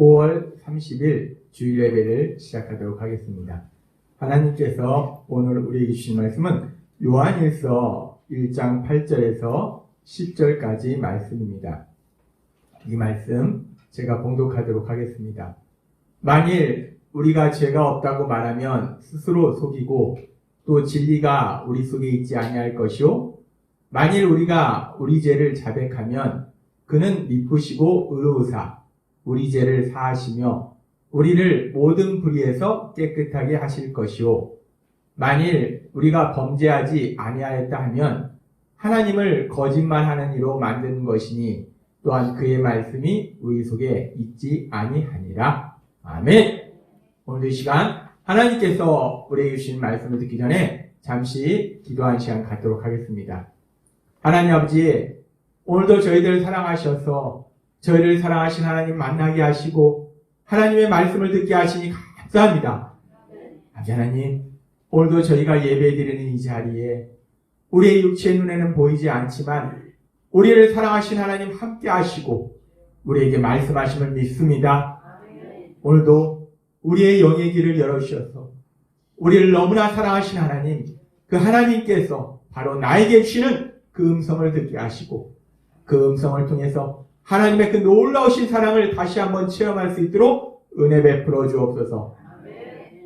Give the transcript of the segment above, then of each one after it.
5월 30일 주일 예배를 시작하도록 하겠습니다. 하나님께서 오늘 우리에게 주신 말씀은 요한일서 1장 8절에서 10절까지 말씀입니다. 이 말씀 제가 봉독하도록 하겠습니다. 만일 우리가 죄가 없다고 말하면 스스로 속이고 또 진리가 우리 속에 있지 아니할 것이요 만일 우리가 우리 죄를 자백하면 그는 미쁘시고 의로우사 우리 죄를 사하시며 우리를 모든 불의에서 깨끗하게 하실 것이요 만일 우리가 범죄하지 아니하였다 하면 하나님을 거짓말하는 이로 만드는 것이니 또한 그의 말씀이 우리 속에 있지 아니하니라. 아멘. 오늘 이 시간 하나님께서 우리에게 주신 말씀을 듣기 전에 잠시 기도한 시간 갖도록 하겠습니다. 하나님 아버지, 오늘도 저희들을 사랑하셔서 저희를 사랑하신 하나님 만나게 하시고 하나님의 말씀을 듣게 하시니 감사합니다. 아버지 하나님, 오늘도 저희가 예배드리는 이 자리에 우리의 육체의 눈에는 보이지 않지만 우리를 사랑하신 하나님 함께 하시고 우리에게 말씀하심을 믿습니다. 오늘도 우리의 영의 길을 열어주셔서 우리를 너무나 사랑하신 하나님, 그 하나님께서 바로 나에게 주시는 그 음성을 듣게 하시고 그 음성을 통해서 하나님의 그 놀라우신 사랑을 다시 한번 체험할 수 있도록 은혜 베풀어 주옵소서.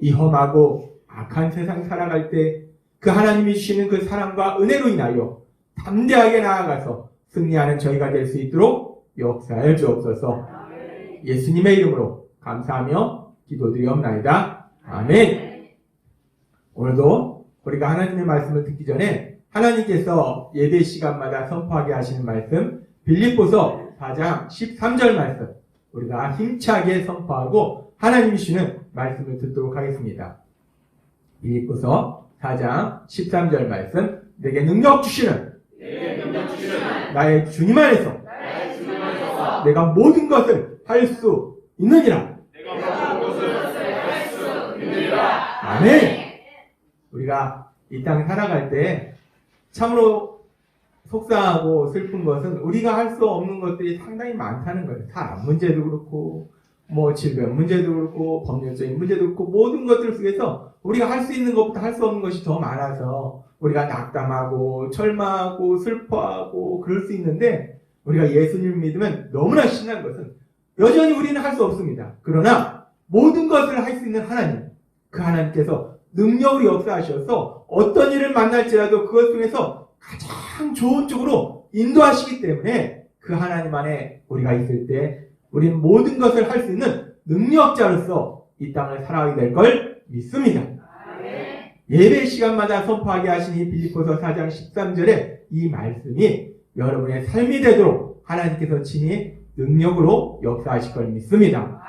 이 험하고 악한 세상 살아갈 때 그 하나님이 주시는 그 사랑과 은혜로 인하여 담대하게 나아가서 승리하는 저희가 될 수 있도록 역사해 주옵소서. 예수님의 이름으로 감사하며 기도드리옵나이다. 아멘. 오늘도 우리가 하나님의 말씀을 듣기 전에 하나님께서 예배 시간마다 선포하게 하시는 말씀 빌립보서 4장 13절 말씀 우리가 힘차게 선포하고 하나님이 주시는 말씀을 듣도록 하겠습니다. 빌립보서 4장 13절 말씀 내게 능력 주시는 나의 주님 안에서 내가 모든 것을 할 수 있느니라. 아멘. 우리가 이 땅 살아갈 때 참으로 속상하고 슬픈 것은 우리가 할 수 없는 것들이 상당히 많다는 거예요. 사람 문제도 그렇고 질병 문제도 그렇고 법률적인 문제도 그렇고 모든 것들 속에서 우리가 할 수 있는 것보다 할 수 없는 것이 더 많아서 우리가 낙담하고 절망하고 슬퍼하고 그럴 수 있는데 우리가 예수님을 믿으면 너무나 신난 것은 여전히 우리는 할 수 없습니다. 그러나 모든 것을 할 수 있는 하나님, 그 하나님께서 능력으로 역사하셔서 어떤 일을 만날지라도 그것 중에서 가장 좋은 쪽으로 인도하시기 때문에 그 하나님 안에 우리가 있을 때 우리는 모든 것을 할 수 있는 능력자로서 이 땅을 살아가게 될 걸 믿습니다. 예배 시간마다 선포하게 하시니 빌립보서 4장 13절에 이 말씀이 여러분의 삶이 되도록 하나님께서 친히 능력으로 역사하실 걸 믿습니다.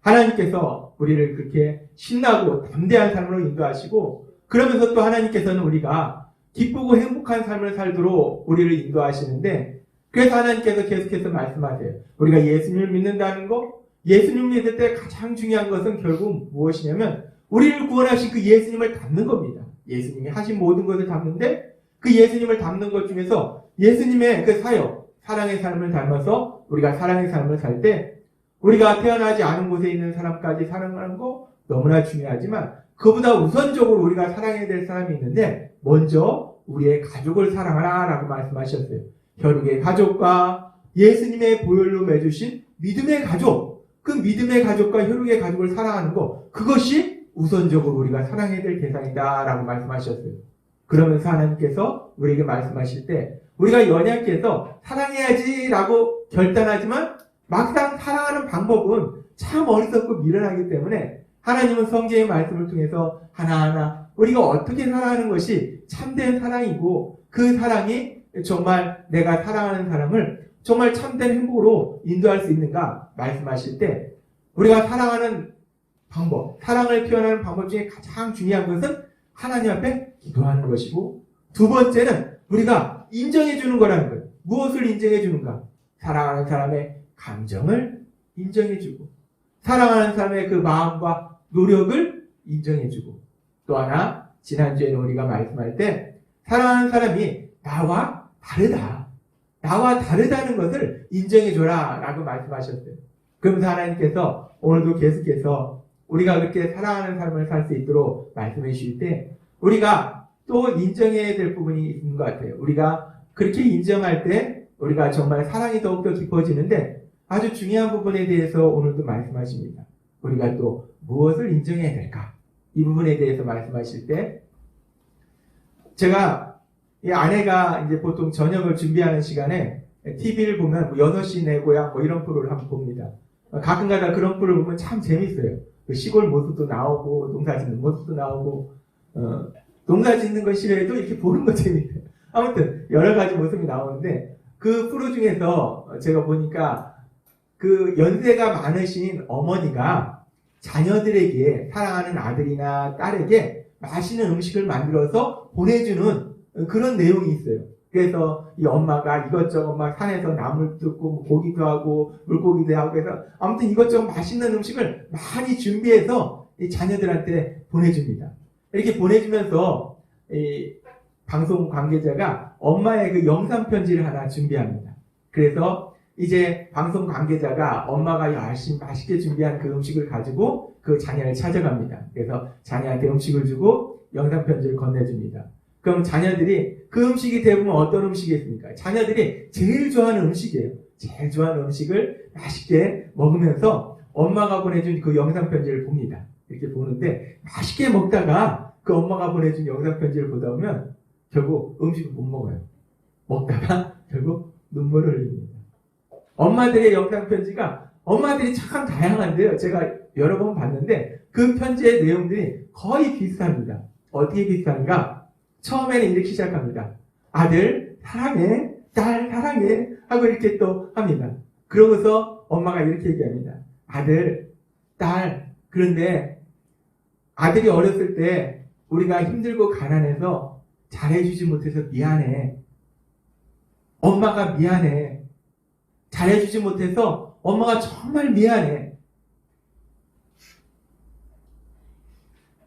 하나님께서 우리를 그렇게 신나고 담대한 삶으로 인도하시고 그러면서 또 하나님께서는 우리가 기쁘고 행복한 삶을 살도록 우리를 인도하시는데 그래서 하나님께서 계속해서 말씀하세요. 우리가 예수님을 믿는다는 거, 예수님을 믿을 때 가장 중요한 것은 결국 무엇이냐면 우리를 구원하신 그 예수님을 닮는 겁니다. 예수님이 하신 모든 것을 닮는데 그 예수님을 닮는 것 중에서 예수님의 그 사역, 사랑의 삶을 닮아서 우리가 사랑의 삶을 살 때 우리가 태어나지 않은 곳에 있는 사람까지 사랑하는 거 너무나 중요하지만 그보다 우선적으로 우리가 사랑해야 될 사람이 있는데 먼저 우리의 가족을 사랑하라 라고 말씀하셨어요. 혈육의 가족과 예수님의 보혈로 맺으신 믿음의 가족, 그 믿음의 가족과 혈육의 가족을 사랑하는 거 그것이 우선적으로 우리가 사랑해야 될 대상이다 라고 말씀하셨어요. 그러면서 하나님께서 우리에게 말씀하실 때 우리가 연약해서 사랑해야지 라고 결단하지만 막상 사랑하는 방법은 참 어리석고 미련하기 때문에 하나님은 성경의 말씀을 통해서 하나하나 우리가 어떻게 사랑하는 것이 참된 사랑이고 그 사랑이 정말 내가 사랑하는 사람을 정말 참된 행복으로 인도할 수 있는가 말씀하실 때 우리가 사랑하는 방법, 사랑을 표현하는 방법 중에 가장 중요한 것은 하나님 앞에 기도하는 것이고 두 번째는 우리가 인정해 주는 거라는 거예요. 무엇을 인정해 주는가? 사랑하는 사람의 감정을 인정해 주고 사랑하는 사람의 그 마음과 노력을 인정해 주고 또 하나 지난주에는 우리가 말씀할 때 사랑하는 사람이 나와 다르다는 것을 인정해 줘라 라고 말씀하셨어요. 그러면서 하나님께서 오늘도 계속해서 우리가 그렇게 사랑하는 삶을 살 수 있도록 말씀해 주실 때 우리가 또 인정해야 될 부분이 있는 것 같아요. 우리가 그렇게 인정할 때 우리가 정말 사랑이 더욱더 깊어지는데 아주 중요한 부분에 대해서 오늘도 말씀하십니다. 우리가 또 무엇을 인정해야 될까? 이 부분에 대해서 말씀하실 때 제가 이 아내가 이제 보통 저녁을 준비하는 시간에 TV를 보면 6시 내 고향 이런 프로를 한번 봅니다. 가끔가다 그런 프로를 보면 참 재밌어요. 그 시골 모습도 나오고 농사 짓는 모습도 나오고 농사 짓는 거 싫어해도 이렇게 보는 거 재밌어요. 아무튼 여러 가지 모습이 나오는데 그 프로 중에서 제가 보니까 그 연세가 많으신 어머니가 자녀들에게 사랑하는 아들이나 딸에게 맛있는 음식을 만들어서 보내주는 그런 내용이 있어요. 그래서 이 엄마가 이것저것 막 산에서 나물 뜯고 고기도 하고 물고기도 하고 해서 아무튼 이것저것 맛있는 음식을 많이 준비해서 이 자녀들한테 보내줍니다. 이렇게 보내주면서 이 방송 관계자가 엄마의 그 영상 편지를 하나 준비합니다. 그래서 이제 방송 관계자가 엄마가 열심히 맛있게 준비한 그 음식을 가지고 그 자녀를 찾아갑니다. 그래서 자녀한테 음식을 주고 영상 편지를 건네줍니다. 그럼 자녀들이 그 음식이 대부분 어떤 음식이겠습니까? 자녀들이 제일 좋아하는 음식이에요. 제일 좋아하는 음식을 맛있게 먹으면서 엄마가 보내준 그 영상 편지를 봅니다. 이렇게 보는데 맛있게 먹다가 그 엄마가 보내준 영상 편지를 보다 보면 결국 음식을 못 먹어요. 먹다가 결국 눈물을 흘립니다. 엄마들의 영상 편지가 엄마들이 참 다양한데요. 제가 여러 번 봤는데 그 편지의 내용들이 거의 비슷합니다. 어떻게 비슷한가? 처음에는 이렇게 시작합니다. 아들 사랑해, 딸 사랑해 하고 이렇게 또 합니다. 그러고서 엄마가 이렇게 얘기합니다. 아들, 딸, 그런데 아들이 어렸을 때 우리가 힘들고 가난해서 잘해주지 못해서 미안해. 엄마가 미안해. 잘해주지 못해서 엄마가 정말 미안해.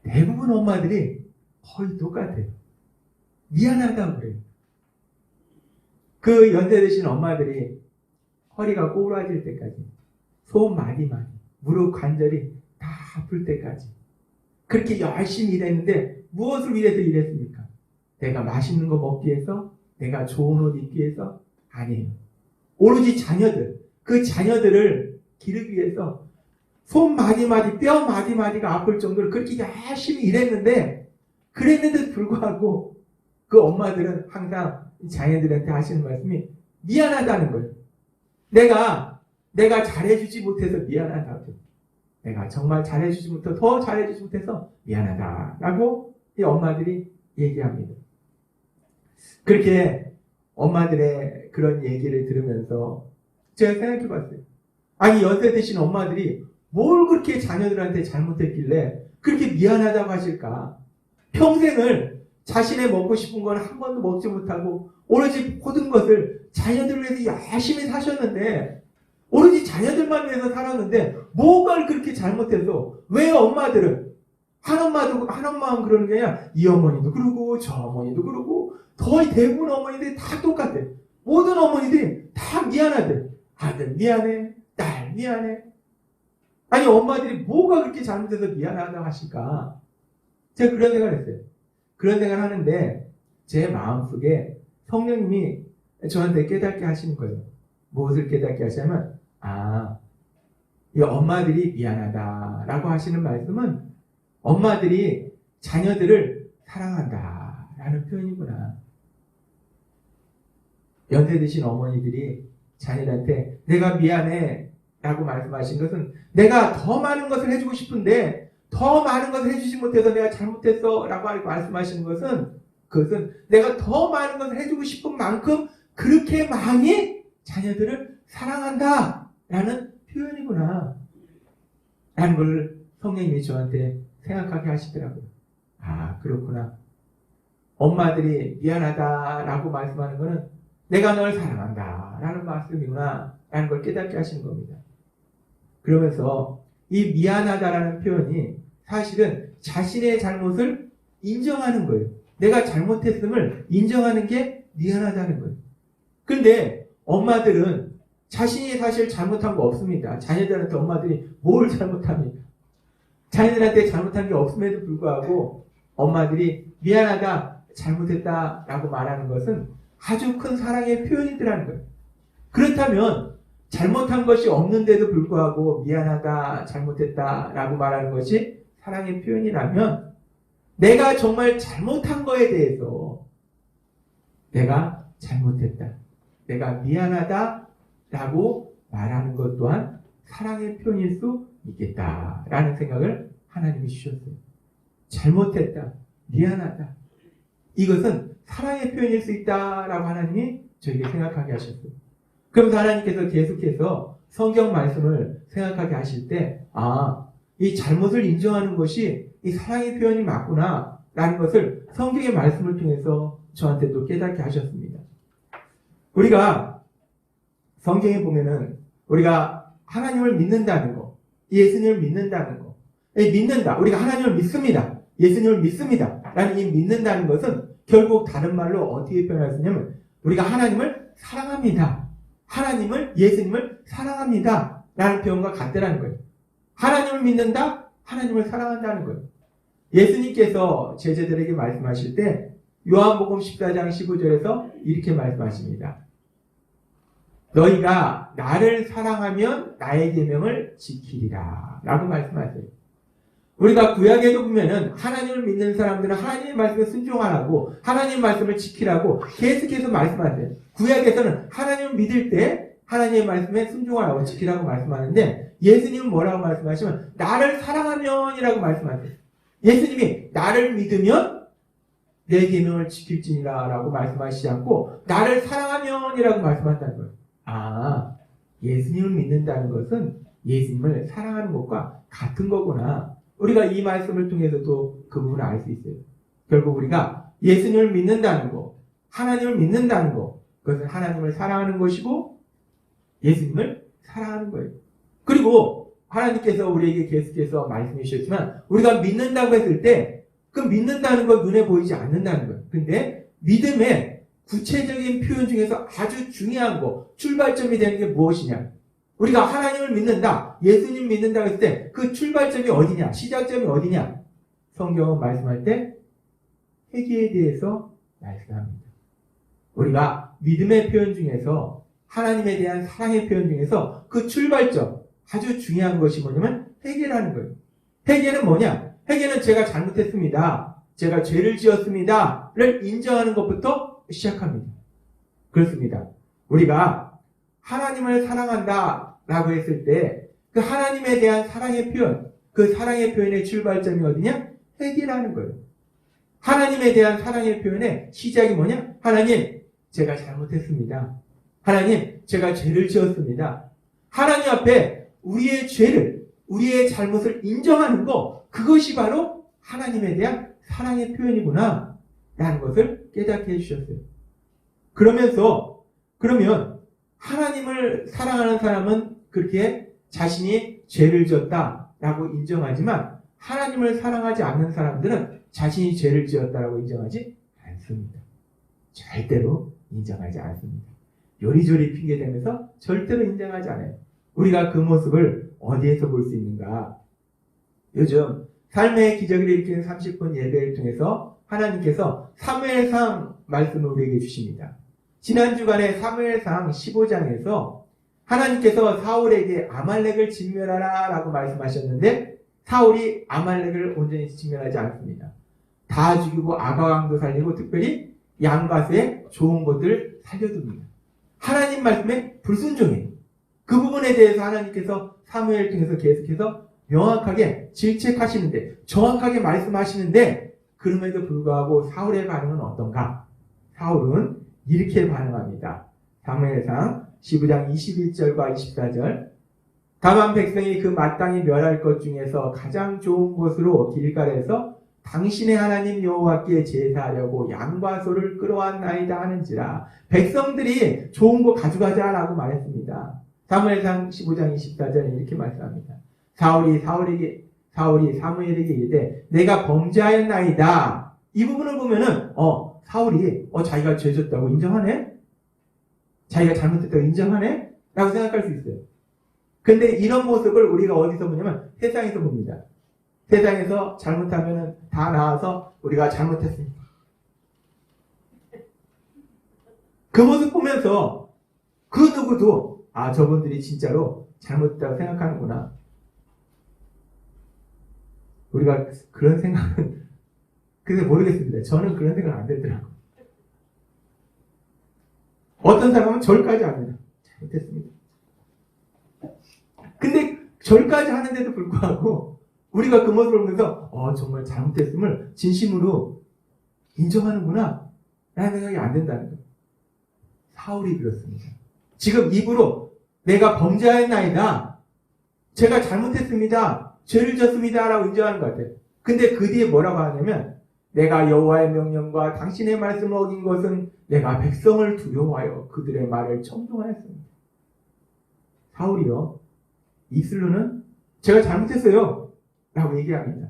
대부분 엄마들이 거의 똑같아요. 미안하다고 그래요. 그 연세 드신 엄마들이 허리가 꼬부라질 때까지 손 많이 무릎 관절이 다 아플 때까지 그렇게 열심히 일했는데 무엇을 위해서 일했습니까? 내가 맛있는 거 먹기 위해서? 내가 좋은 옷 입기 위해서? 아니에요. 오로지 자녀들, 그 자녀들을 기르기 위해서 손 마디마디, 뼈 마디마디가 아플 정도로 그렇게 열심히 일했는데 그랬는데도 불구하고 그 엄마들은 항상 자녀들한테 하시는 말씀이 미안하다는 거예요. 내가 잘해주지 못해서 미안하다고. 내가 정말 잘해주지 못해서 더 잘해주지 못해서 미안하다라고 이 엄마들이 얘기합니다. 그렇게 엄마들의 그런 얘기를 들으면서 제가 생각해 봤어요. 아니 연세 드신 엄마들이 뭘 그렇게 자녀들한테 잘못했길래 그렇게 미안하다고 하실까? 평생을 자신의 먹고 싶은 건 한 번도 먹지 못하고 오로지 모든 것을 자녀들을 위해서 열심히 사셨는데 오로지 자녀들만 위해서 살았는데 뭐가 그렇게 잘못해서 왜 엄마들은 한 엄마는 그러는 게 아니라 이 어머니도 그러고 저 어머니도 그러고 거의 대부분 어머니들이 다 똑같아. 모든 어머니들이 다 미안하대. 아들 미안해, 딸 미안해. 아니 엄마들이 뭐가 그렇게 잘못해서 미안하다고 하실까? 제가 그런 생각을 했어요. 그런 생각을 하는데 제 마음속에 성령님이 저한테 깨닫게 하시는 거예요. 무엇을 깨닫게 하시냐면 이 엄마들이 미안하다라고 하시는 말씀은 엄마들이 자녀들을 사랑한다라는 표현이구나. 연세 드신 어머니들이 자녀들한테 내가 미안해 라고 말씀하신 것은 내가 더 많은 것을 해주고 싶은데 더 많은 것을 해주지 못해서 내가 잘못했어 라고 말씀하시는 것은 그것은 내가 더 많은 것을 해주고 싶은 만큼 그렇게 많이 자녀들을 사랑한다 라는 표현이구나 라는 걸 성령님이 저한테 생각하게 하시더라고요. 그렇구나. 엄마들이 미안하다라고 말씀하는 것은 내가 널 사랑한다 라는 말씀이구나 라는 걸 깨닫게 하시는 겁니다. 그러면서 이 미안하다라는 표현이 사실은 자신의 잘못을 인정하는 거예요. 내가 잘못했음을 인정하는 게 미안하다는 거예요. 근데 엄마들은 자신이 사실 잘못한 거 없습니다. 자녀들한테 엄마들이 뭘 잘못합니까? 자녀들한테 잘못한 게 없음에도 불구하고 엄마들이 미안하다, 잘못했다 라고 말하는 것은 아주 큰 사랑의 표현이더라는 거예요. 그렇다면 잘못한 것이 없는데도 불구하고 미안하다, 잘못했다 라고 말하는 것이 사랑의 표현이라면 내가 정말 잘못한 거에 대해서 내가 잘못했다, 내가 미안하다 라고 말하는 것 또한 사랑의 표현일 수 있겠다라는 생각을 하나님이 주셨어요. 잘못했다, 미안하다, 이것은 사랑의 표현일 수 있다라고 하나님이 저에게 생각하게 하셨어요. 그러면서 하나님께서 계속해서 성경 말씀을 생각하게 하실 때, 이 잘못을 인정하는 것이 이 사랑의 표현이 맞구나 라는 것을 성경의 말씀을 통해서 저한테 또 깨닫게 하셨습니다. 우리가 성경에 보면은 우리가 하나님을 믿는다는 거, 예수님을 믿는다는 거, 믿는다, 우리가 하나님을 믿습니다, 예수님을 믿습니다 라는 이 믿는다는 것은 결국 다른 말로 어떻게 표현할 수 있냐면 우리가 하나님을 사랑합니다, 하나님을, 예수님을 사랑합니다 라는 표현과 같다라는 거예요. 하나님을 믿는다, 하나님을 사랑한다는 거예요. 예수님께서 제자들에게 말씀하실 때 요한복음 14장 15절에서 이렇게 말씀하십니다. 너희가 나를 사랑하면 나의 계명을 지키리라 라고 말씀하세요. 우리가 구약에도 보면은 하나님을 믿는 사람들은 하나님의 말씀에 순종하라고, 하나님의 말씀을 지키라고 계속해서 말씀하세요. 구약에서는 하나님을 믿을 때 하나님의 말씀에 순종하라고, 지키라고 말씀하는데 예수님은 뭐라고 말씀하시면 나를 사랑하면이라고 말씀하세요. 예수님이 나를 믿으면 내 계명을 지킬지니라 라고 말씀하시지 않고 나를 사랑하면이라고 말씀한다는 거예요. 예수님을 믿는다는 것은 예수님을 사랑하는 것과 같은 거구나. 우리가 이 말씀을 통해서도 그 부분을 알 수 있어요. 결국 우리가 예수님을 믿는다는 거, 하나님을 믿는다는 거, 그것은 하나님을 사랑하는 것이고 예수님을 사랑하는 거예요. 그리고 하나님께서 우리에게 계속해서 말씀해 주셨지만 우리가 믿는다고 했을 때 그 믿는다는 건 눈에 보이지 않는다는 거예요. 근데 믿음의 구체적인 표현 중에서 아주 중요한 거, 출발점이 되는 게 무엇이냐? 우리가 하나님을 믿는다, 예수님 믿는다고 했을 때 그 출발점이 어디냐? 시작점이 어디냐? 성경은 말씀할 때 회개에 대해서 말씀합니다. 우리가 믿음의 표현 중에서 하나님에 대한 사랑의 표현 중에서 그 출발점, 아주 중요한 것이 뭐냐면 회개라는 거예요. 회개는 뭐냐? 회개는 제가 잘못했습니다, 제가 죄를 지었습니다를 인정하는 것부터 시작합니다. 그렇습니다. 우리가 하나님을 사랑한다 라고 했을 때 그 하나님에 대한 사랑의 표현, 그 사랑의 표현의 출발점이 어디냐? 회개라는 거예요. 하나님에 대한 사랑의 표현의 시작이 뭐냐? 하나님, 제가 잘못했습니다. 하나님, 제가 죄를 지었습니다. 하나님 앞에 우리의 죄를, 우리의 잘못을 인정하는 거, 그것이 바로 하나님에 대한 사랑의 표현이구나 라는 것을 깨닫게 해주셨어요. 그러면 하나님을 사랑하는 사람은 그렇게 자신이 죄를 지었다라고 인정하지만 하나님을 사랑하지 않는 사람들은 자신이 죄를 지었다라고 인정하지 않습니다. 절대로 인정하지 않습니다. 요리조리 핑계대면서 절대로 인정하지 않아요. 우리가 그 모습을 어디에서 볼 수 있는가? 요즘 삶의 기적을 일으키는 30분 예배를 통해서 하나님께서 사무엘상 말씀을 우리에게 주십니다. 지난 주간에 사무엘상 15장에서 하나님께서 사울에게 아말렉을 진멸하라 라고 말씀하셨는데 사울이 아말렉을 온전히 진멸하지 않습니다. 다 죽이고 아가왕도 살리고 특별히 양과수의 좋은 것들을 살려둡니다. 하나님 말씀에 불순종해요. 그 부분에 대해서 하나님께서 사무엘을 통해서 계속해서 명확하게 질책하시는데, 정확하게 말씀하시는데, 그럼에도 불구하고 사울의 반응은 어떤가? 사울은 이렇게 반응합니다. 사무엘상 15장 21절과 24절. 다만 백성이 그 마땅히 멸할 것 중에서 가장 좋은 곳으로 길갈에서 당신의 하나님 여호와께 제사하려고 양과 소를 끌어왔나이다 하는지라. 백성들이 좋은 거 가져가자라고 말했습니다. 사무엘상 15장 24절에 이렇게 말씀합니다. 사울이 사무엘에게 이르되 내가 범죄하였나이다. 이 부분을 보면은 사울이 자기가 죄졌다고 인정하네? 자기가 잘못했다고 인정하네? 라고 생각할 수 있어요. 근데 이런 모습을 우리가 어디서 보냐면 세상에서 봅니다. 세상에서 잘못하면 다 나와서 우리가 잘못했습니다. 그 모습 보면서 그 누구도 저분들이 진짜로 잘못했다고 생각하는구나. 우리가 그런 생각은 근데 모르겠습니다. 저는 그런 생각 안 들더라고요. 어떤 사람은 절까지 합니다. 잘못했습니다. 근데 절까지 하는데도 불구하고 우리가 그 모습을 보면서 정말 잘못했음을 진심으로 인정하는구나 라는 생각이 안 된다는 거예요. 사울이 그렇습니다. 지금 입으로 내가 범죄하였나이다. 제가 잘못했습니다. 죄를 졌습니다. 라고 인정하는 것 같아요. 근데 그 뒤에 뭐라고 하냐면 내가 여호와의 명령과 당신의 말씀을 어긴 것은 내가 백성을 두려워하여 그들의 말을 청종하였습니다. 사울이요. 입술로는 제가 잘못했어요. 라고 얘기합니다.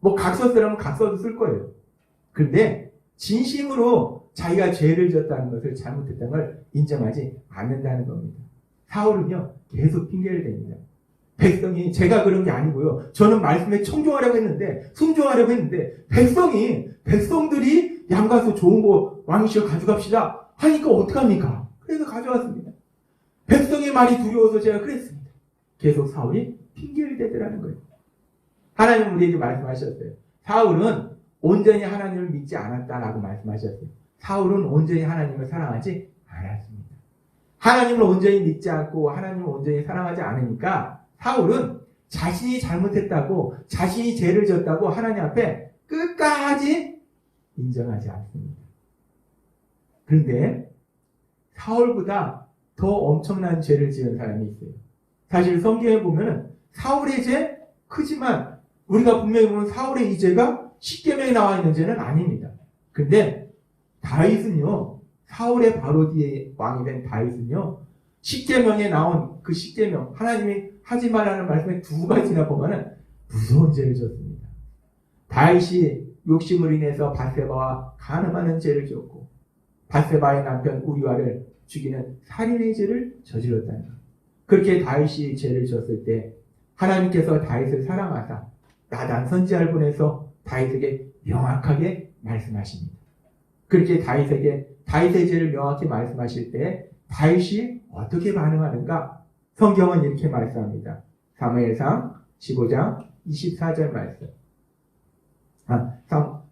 뭐 각서 쓰라면 각서도 쓸 거예요. 그런데 진심으로 자기가 죄를 졌다는 것을 잘못했다는 걸 인정하지 않는다는 겁니다. 사울은요. 계속 핑계를 댑니다. 백성이 제가 그런 게 아니고요. 저는 말씀에 청종하려고 했는데 순종하려고 했는데 백성들이 양가서 좋은 거 왕이시여 가져갑시다 하니까 어떡합니까? 그래서 가져왔습니다. 백성의 말이 두려워서 제가 그랬습니다. 계속 사울이 핑계를 대더라는 거예요. 하나님은 우리에게 말씀하셨어요. 사울은 온전히 하나님을 믿지 않았다라고 말씀하셨어요. 사울은 온전히 하나님을 사랑하지 않았습니다. 하나님을 온전히 믿지 않고 하나님을 온전히 사랑하지 않으니까 사울은 자신이 잘못했다고 자신이 죄를 졌다고 하나님 앞에 끝까지 인정하지 않습니다. 그런데 사울보다 더 엄청난 죄를 지은 사람이 있어요. 사실 성경에 보면 사울의 죄 크지만 우리가 분명히 보면 사울의 이 죄가 십계명에 나와 있는 죄는 아닙니다. 근데 다윗은요. 사울의 바로 뒤에 왕이 된 다윗은요. 십계명에 나온 그 십계명 하나님이 하지 말라는 말씀에 두 가지나 보면은 무서운 죄를 졌습니다. 다윗이 욕심을 인해서 밧세바와 간음하는 죄를 지었고 밧세바의 남편 우리아를 죽이는 살인의 죄를 저질렀다는 것. 그렇게 다윗이 죄를 지었을 때 하나님께서 다윗을 사랑하사 나단 선지자를 보내서 다윗에게 명확하게 말씀하십니다. 그렇게 다윗에게 다윗의 죄를 명확히 말씀하실 때 다윗이 어떻게 반응하는가? 성경은 이렇게 말씀합니다. 사무엘상 15장 24절 말씀.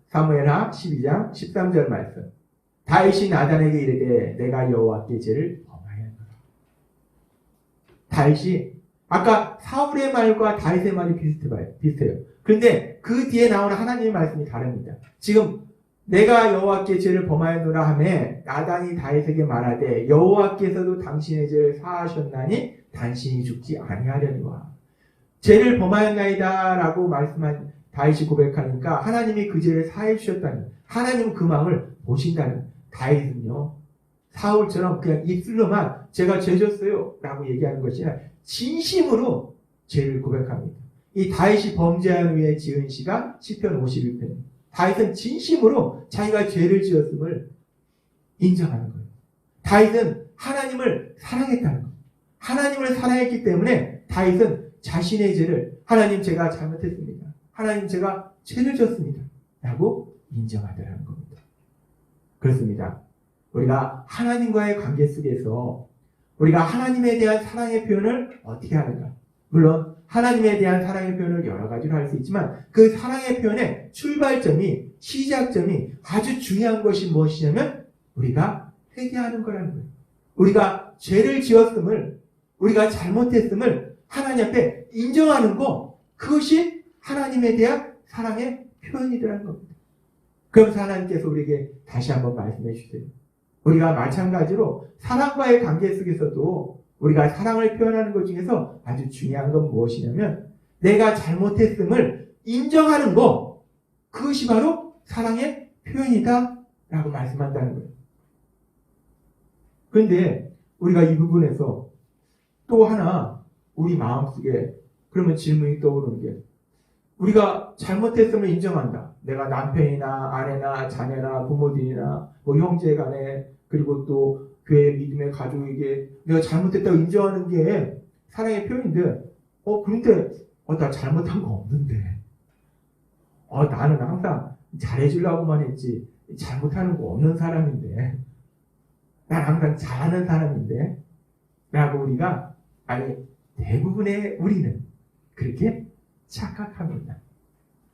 사무엘하 12장 13절 말씀. 다윗이 나단에게 이르되 내가 여호와께 죄를 범하였노라. 다윗이 아까 사울의 말과 다윗의 말이 비슷해요. 그런데 그 뒤에 나오는 하나님의 말씀이 다릅니다. 지금 내가 여호와께 죄를 범하였노라 하매 나단이 다윗에게 말하되 여호와께서도 당신의 죄를 사하셨나니 당신이 죽지 아니하려니와. 죄를 범하였나이다 라고 말씀한 다윗이 고백하니까 하나님이 그 죄를 사해 주셨다니 하나님은 그 마음을 보신다는. 다윗은요 사울처럼 그냥 입술로만 제가 죄 졌어요 라고 얘기하는 것이 아니라 진심으로 죄를 고백합니다. 이 다윗이 범죄한 후에 지은 시가 시편 51편입니다. 다윗은 진심으로 자기가 죄를 지었음을 인정하는 거예요. 다윗은 하나님을 사랑했다는 거예요. 하나님을 사랑했기 때문에 다윗은 자신의 죄를 하나님 제가 잘못했습니다. 하나님 제가 죄를 졌습니다. 라고 인정하더라는 겁니다. 그렇습니다. 우리가 하나님과의 관계 속에서 우리가 하나님에 대한 사랑의 표현을 어떻게 하는가? 물론 하나님에 대한 사랑의 표현을 여러 가지로 할 수 있지만 그 사랑의 표현의 출발점이 시작점이 아주 중요한 것이 무엇이냐면 우리가 회개하는 거라는 거예요. 우리가 죄를 지었음을 우리가 잘못했음을 하나님 앞에 인정하는 거 그것이 하나님에 대한 사랑의 표현이라는 겁니다. 그러면서 하나님께서 우리에게 다시 한번 말씀해 주세요. 우리가 마찬가지로 사랑과의 관계 속에서도 우리가 사랑을 표현하는 것 중에서 아주 중요한 건 무엇이냐면 내가 잘못했음을 인정하는 거 그것이 바로 사랑의 표현이다 라고 말씀한다는 거예요. 그런데 우리가 이 부분에서 또 하나 우리 마음속에 그러면 질문이 떠오르는 게 우리가 잘못했음을 인정한다. 내가 남편이나 아내나 자녀나 부모들이나 뭐 형제간에 그리고 또 교회 믿음의 가족에게 내가 잘못했다고 인정하는 게 사랑의 표현인데, 그런데, 나 잘못한 거 없는데. 나는 항상 잘해주려고만 했지, 잘못하는 거 없는 사람인데. 난 항상 잘하는 사람인데. 라고 우리가, 아니, 대부분의 우리는 그렇게 착각합니다.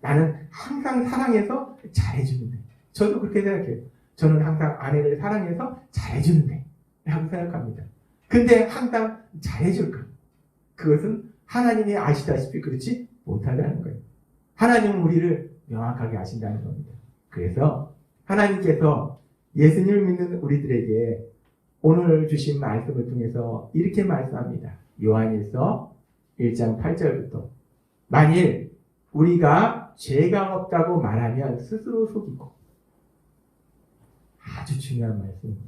나는 항상 사랑해서 잘해주는데. 저도 그렇게 생각해요. 저는 항상 아내를 사랑해서 잘해주는데. 라고 생각합니다. 근데 항상 잘해줄까? 그것은 하나님이 아시다시피 그렇지 못하다는 거예요. 하나님은 우리를 명확하게 아신다는 겁니다. 그래서 하나님께서 예수님을 믿는 우리들에게 오늘 주신 말씀을 통해서 이렇게 말씀합니다. 요한일서 1장 8절부터 만일 우리가 죄가 없다고 말하면 스스로 속이고, 아주 중요한 말씀입니다.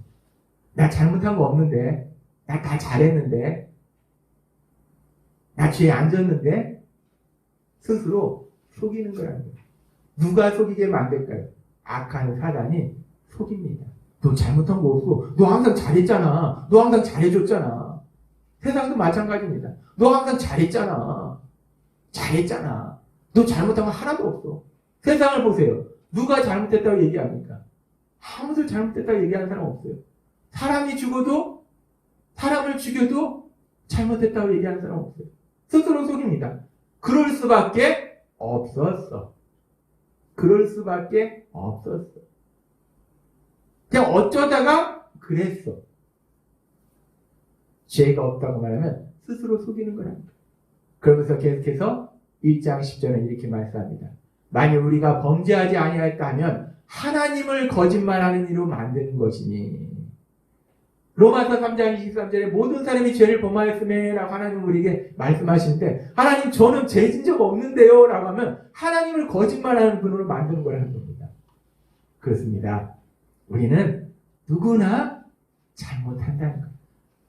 나 잘못한 거 없는데, 나 다 잘했는데, 나 죄 안 졌는데, 스스로 속이는 거라는 거예요. 누가 속이게 만들까요? 악한 사단이 속입니다. 너 잘못한 거 없고, 너 항상 잘했잖아. 너 항상 잘해줬잖아. 세상도 마찬가지입니다. 너 항상 잘했잖아. 잘했잖아. 너 잘못한 거 하나도 없어. 세상을 보세요. 누가 잘못했다고 얘기합니까? 아무도 잘못했다고 얘기하는 사람 없어요. 사람이 죽어도, 사람을 죽여도 잘못했다고 얘기하는 사람 없어요. 스스로 속입니다. 그럴 수밖에 없었어. 그럴 수밖에 없었어. 그냥 어쩌다가 그랬어. 죄가 없다고 말하면 스스로 속이는 거랍니다. 그러면서 계속해서 1장 10절은 이렇게 말씀합니다. 만일 우리가 범죄하지 아니하였다 하면 하나님을 거짓말하는 이로 만드는 것이니. 로마서 3장 23절에 모든 사람이 죄를 범하였음에 라고 하나님 우리에게 말씀하시는데, 하나님 저는 죄 진 적 없는데요 라고 하면 하나님을 거짓말하는 분으로 만드는 거라는 겁니다. 그렇습니다. 우리는 누구나 잘못한다는 거예요.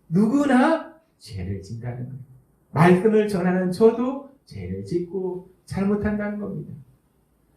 누구나 죄를 진다는 거예요. 말씀을 전하는 저도 죄를 짓고 잘못한다는 겁니다.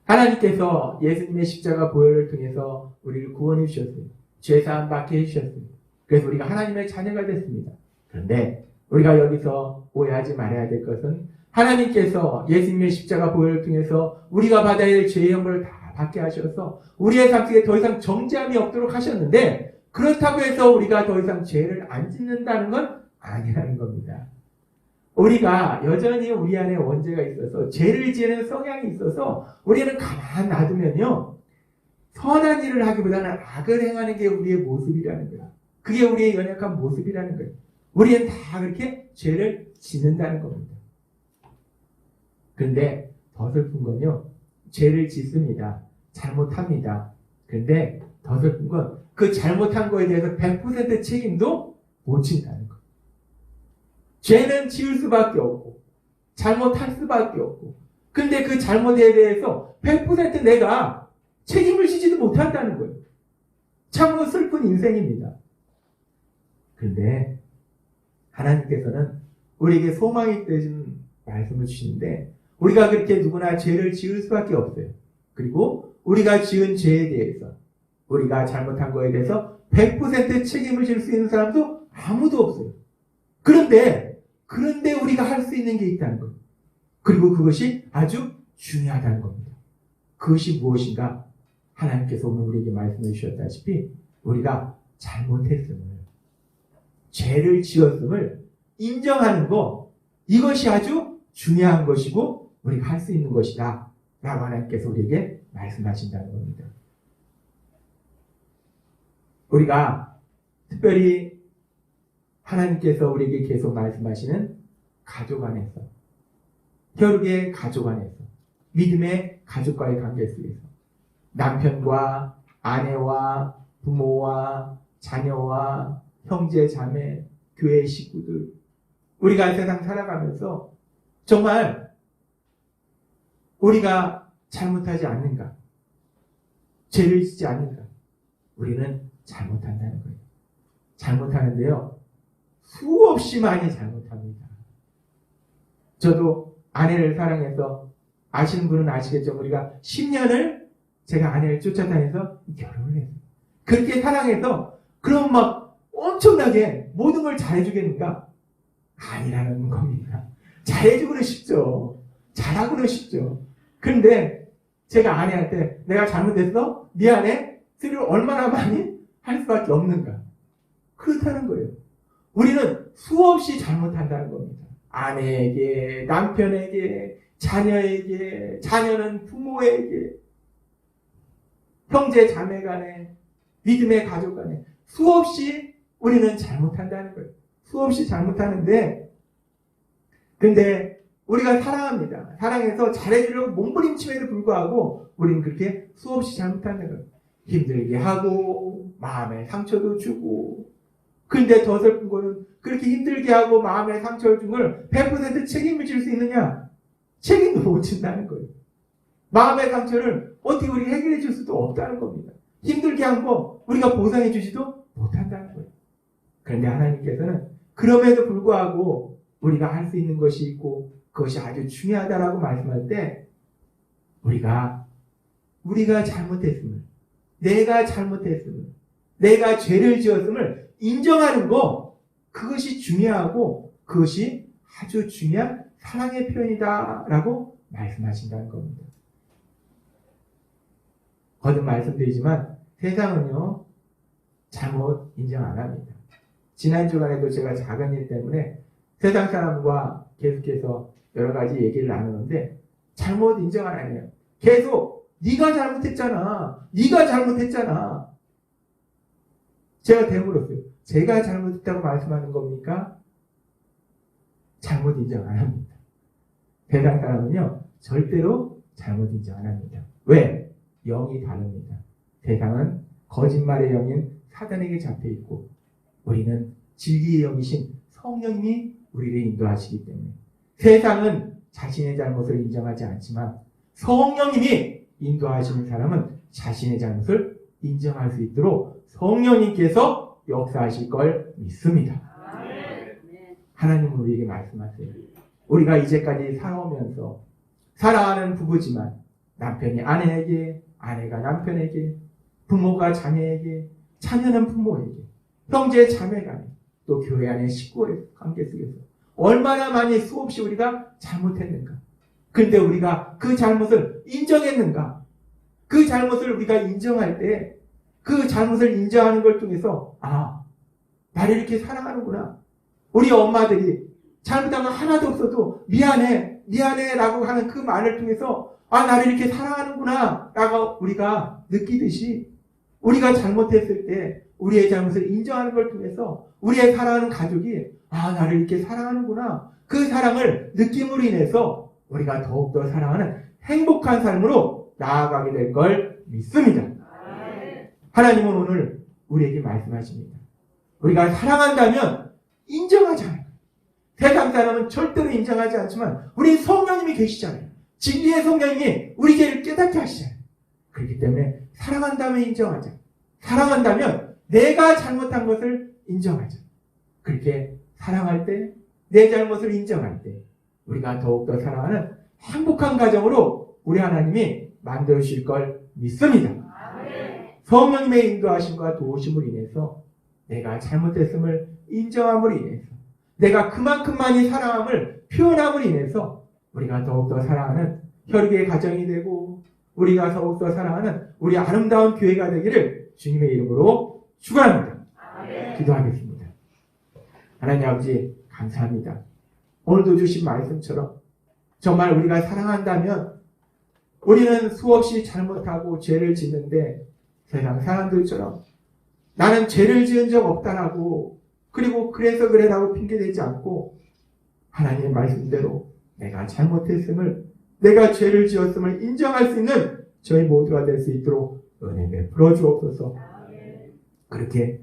하나님께서 예수님의 십자가 보혈을 통해서 우리를 구원해 주셨어요. 죄사함 받게 해주셨어요. 그래서 우리가 하나님의 자녀가 됐습니다. 그런데 우리가 여기서 오해하지 말아야 될 것은, 하나님께서 예수님의 십자가 보혈을 통해서 우리가 받아야 될 죄의 형벌을 다 받게 하셔서 우리의 삶 속에 더 이상 정죄함이 없도록 하셨는데, 그렇다고 해서 우리가 더 이상 죄를 안 짓는다는 건 아니라는 겁니다. 우리가 여전히 우리 안에 원죄가 있어서 죄를 지는 성향이 있어서 우리는 가만 놔두면요, 선한 일을 하기보다는 악을 행하는 게 우리의 모습이라는 거예요. 그게 우리의 연약한 모습이라는 거예요. 우리는 다 그렇게 죄를 짓는다는 겁니다. 그런데 더 슬픈 건요, 죄를 짓습니다. 잘못합니다. 그런데 더 슬픈 건 그 잘못한 거에 대해서 100% 책임도 못 진다는 거예요. 죄는 지을 수밖에 없고 잘못할 수밖에 없고, 근데 그 잘못에 대해서 100% 내가 책임을 지지도 못한다는 거예요. 참으로 슬픈 인생입니다. 그런데 하나님께서는 우리에게 소망이 되신 말씀을 주시는데, 우리가 그렇게 누구나 죄를 지을 수밖에 없어요. 그리고 우리가 지은 죄에 대해서, 우리가 잘못한 거에 대해서 100% 책임을 질 수 있는 사람도 아무도 없어요. 그런데 우리가 할 수 있는 게 있다는 거예요. 그리고 그것이 아주 중요하다는 겁니다. 그것이 무엇인가? 하나님께서 오늘 우리에게 말씀해 주셨다시피 우리가 잘못했음을, 죄를 지었음을 인정하는 거, 이것이 아주 중요한 것이고 우리가 할 수 있는 것이다 라고 하나님께서 우리에게 말씀하신다는 겁니다. 우리가 특별히 하나님께서 우리에게 계속 말씀하시는 가족 안에서, 혈육의 가족 안에서, 믿음의 가족과의 관계 속에서 남편과 아내와 부모와 자녀와 형제 자매, 교회 식구들, 우리가 세상 살아가면서 정말 우리가 잘못하지 않는가, 죄를 짓지 않는가, 우리는 잘못한다는 거예요. 잘못하는데요, 수없이 많이 잘못합니다. 저도 아내를 사랑해서, 아시는 분은 아시겠죠? 우리가 10년을 제가 아내를 쫓아다녀서 결혼을 했어요. 그렇게 사랑해서, 그럼 막 엄청나게 모든 걸 잘해주겠는가? 아니라는 겁니다. 잘해주고는 싶죠. 잘하고는 싶죠. 근데 제가 아내한테 내가 잘못했어? 미안해? 소리를 얼마나 많이 할 수밖에 없는가? 그렇다는 거예요. 우리는 수없이 잘못한다는 겁니다. 아내에게, 남편에게, 자녀에게, 자녀는 부모에게, 형제 자매 간에, 믿음의 가족 간에 수없이 우리는 잘못한다는 거예요. 수없이 잘못하는데, 근데 우리가 사랑합니다. 사랑해서 잘해주려고 몸부림침에도 불구하고 우리는 그렇게 수없이 잘못한다는 거예요. 힘들게 하고 마음에 상처도 주고, 근데 더 슬픈 거는 그렇게 힘들게 하고 마음에 상처를 준 걸 100% 책임을 질 수 있느냐? 책임도 못 진다는 거예요. 마음의 상처를 어떻게 우리가 해결해 줄 수도 없다는 겁니다. 힘들게 한 거 우리가 보상해 주지도 못한다는 거예요. 그런데 하나님께서는 그럼에도 불구하고 우리가 할 수 있는 것이 있고 그것이 아주 중요하다라고 말씀할 때 우리가 잘못했음을, 내가 잘못했음을, 내가 죄를 지었음을 인정하는 거, 그것이 중요하고 그것이 아주 중요한 사랑의 표현이다라고 말씀하신다는 겁니다. 거듭 말씀드리지만 세상은요 잘못 인정 안 합니다. 지난 주간에도 제가 작은 일 때문에 세상 사람과 계속해서 여러 가지 얘기를 나누는데 잘못 인정 안 해요. 계속 네가 잘못했잖아. 네가 잘못했잖아. 제가 되물었어요. 제가 잘못했다고 말씀하는 겁니까? 잘못 인정 안 합니다. 세상 사람은요 절대로 잘못 인정 안 합니다. 왜? 영이 다릅니다. 세상은 거짓말의 영인 사단에게 잡혀있고 우리는 진리의 영이신 성령님이 우리를 인도하시기 때문에 세상은 자신의 잘못을 인정하지 않지만 성령님이 인도하시는 사람은 자신의 잘못을 인정할 수 있도록 성령님께서 역사하실 걸 믿습니다. 하나님은 우리에게 말씀하세요. 우리가 이제까지 살아오면서 사랑하는 부부지만 남편이 아내에게, 아내가 남편에게, 부모가 자녀에게, 자녀는 부모에게, 형제 자매 간에, 또 교회 안의 식구의 관계 속에서 얼마나 많이 수없이 우리가 잘못했는가. 근데 우리가 그 잘못을 인정했는가. 그 잘못을 우리가 인정할 때 그 잘못을 인정하는 걸 통해서 나를 이렇게 사랑하는구나. 우리 엄마들이 잘못한 거 하나도 없어도 미안해 라고 하는 그 말을 통해서 나를 이렇게 사랑하는구나 라고 우리가 느끼듯이 우리가 잘못했을 때 우리의 잘못을 인정하는 걸 통해서 우리의 사랑하는 가족이 나를 이렇게 사랑하는구나. 그 사랑을 느낌으로 인해서 우리가 더욱더 사랑하는 행복한 삶으로 나아가게 될 걸 믿습니다. 하나님은 오늘 우리에게 말씀하십니다. 우리가 사랑한다면 인정하잖아요. 세상 사람은 절대로 인정하지 않지만 우리 성령님이 계시잖아요. 진리의 성령님이 우리 죄를 깨닫게 하시잖아요. 그렇기 때문에 사랑한다면 인정하자. 사랑한다면 내가 잘못한 것을 인정하자. 그렇게 사랑할 때, 내 잘못을 인정할 때 우리가 더욱더 사랑하는 행복한 가정으로 우리 하나님이 만들어 주실 걸 믿습니다. 성령님의 인도하심과 도우심을 인해서 내가 잘못했음을 인정함으로 인해서 내가 그만큼 많이 사랑함을 표현함으로 인해서 우리가 더욱더 사랑하는 혈육의 가정이 되고 우리가 더욱더 사랑하는 우리 아름다운 교회가 되기를 주님의 이름으로 축원합니다. 기도하겠습니다. 하나님 아버지 감사합니다. 오늘도 주신 말씀처럼 정말 우리가 사랑한다면 우리는 수없이 잘못하고 죄를 짓는데 세상 사람들처럼 나는 죄를 지은 적 없다라고 그리고 그래서 그래라고 핑계대지 않고 하나님의 말씀대로 내가 잘못했음을 내가 죄를 지었음을 인정할 수 있는 저희 모두가 될 수 있도록 은혜 베풀어 주옵소서. 그렇게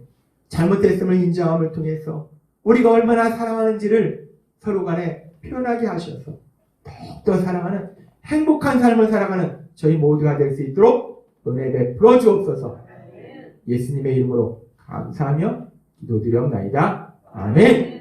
잘못했음을 인정함을 통해서 우리가 얼마나 사랑하는지를 서로 간에 표현하게 하셔서 더욱더 사랑하는 행복한 삶을 살아가는 저희 모두가 될 수 있도록 은혜 베풀어 주옵소서. 예수님의 이름으로 감사하며 기도드렸나이다. 아멘.